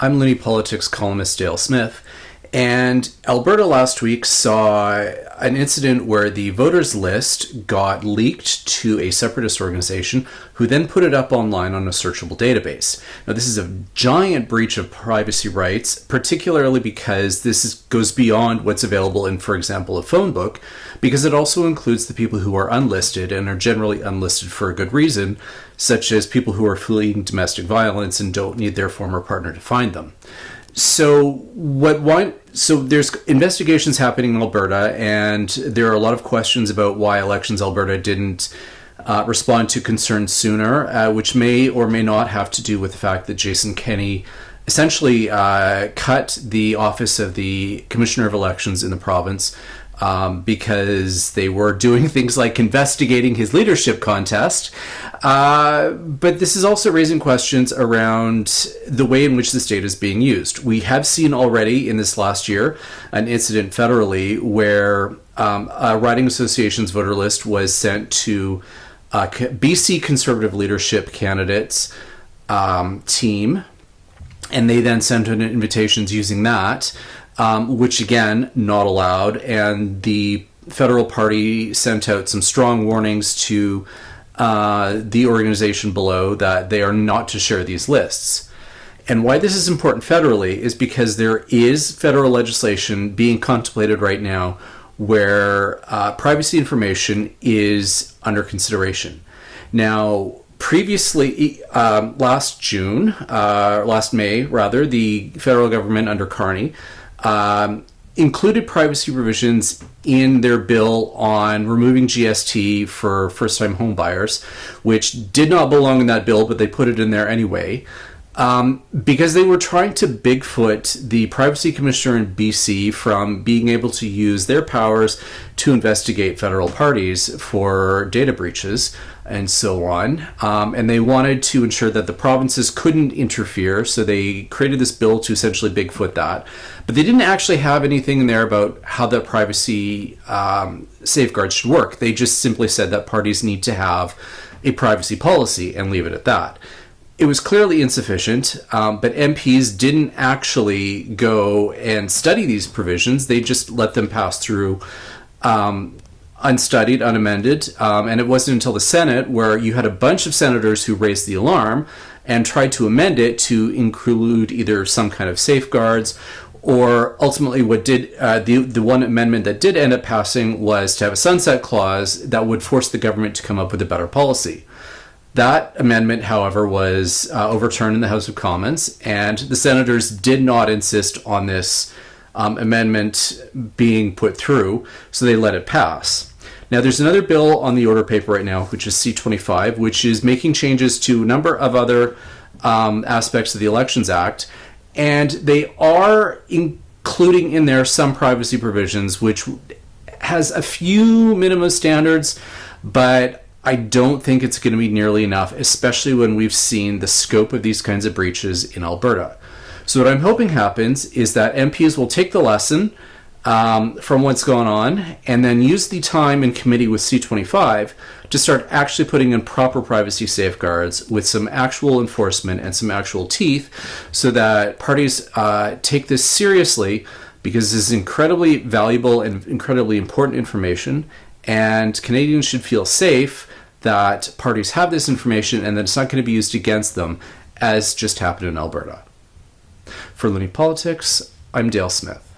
I'm Looney Politics columnist Dale Smith, and Alberta last week saw an incident where the voters list got leaked to a separatist organization who then put it up online on a searchable database. Now, this is a giant breach of privacy rights, particularly because goes beyond what's available in, for example, a phone book, because it also includes the people who are unlisted and are generally unlisted for a good reason, such as people who are fleeing domestic violence and don't need their former partner to find them. So there's investigations happening in Alberta, and there are a lot of questions about why Elections Alberta didn't respond to concerns sooner, which may or may not have to do with the fact that Jason Kenney essentially cut the office of the Commissioner of Elections in the province because they were doing things like investigating his leadership contest. But this is also raising questions around the way in which this data is being used. We have seen already in this last year an incident federally where a riding association's voter list was sent to BC Conservative leadership candidates team, and they then sent in invitations using that, which again, not allowed. And the federal party sent out some strong warnings to the organization below that they are not to share these lists. And why this is important federally is because there is federal legislation being contemplated right now where privacy information is under consideration. Now, previously, last May, the federal government under Carney included privacy provisions in their bill on removing GST for first-time home buyers, which did not belong in that bill, but they put it in there anyway, because they were trying to Bigfoot the Privacy Commissioner in BC from being able to use their powers to investigate federal parties for data breaches and so on. And they wanted to ensure that the provinces couldn't interfere, so they created this bill to essentially Bigfoot that. But they didn't actually have anything in there about how the privacy safeguards should work. They just simply said that parties need to have a privacy policy and leave it at that. It was clearly insufficient, but MPs didn't actually go and study these provisions. They just let them pass through unstudied, unamended, and it wasn't until the Senate where you had a bunch of senators who raised the alarm and tried to amend it to include either some kind of safeguards, or ultimately what did the one amendment that did end up passing was to have a sunset clause that would force the government to come up with a better policy. That amendment, however, was overturned in the House of Commons, and the senators did not insist on this amendment being put through, so they let it pass. Now, there's another bill on the order paper right now, which is C-25, which is making changes to a number of other aspects of the Elections Act, and they are including in there some privacy provisions, which has a few minimum standards, but I don't think it's going to be nearly enough, especially when we've seen the scope of these kinds of breaches in Alberta. So what I'm hoping happens is that MPs will take the lesson from what's going on and then use the time in committee with C-25 to start actually putting in proper privacy safeguards with some actual enforcement and some actual teeth, so that parties take this seriously, because this is incredibly valuable and incredibly important information, and Canadians should feel safe that parties have this information and that it's not going to be used against them, as just happened in Alberta. For Looney Politics, I'm Dale Smith.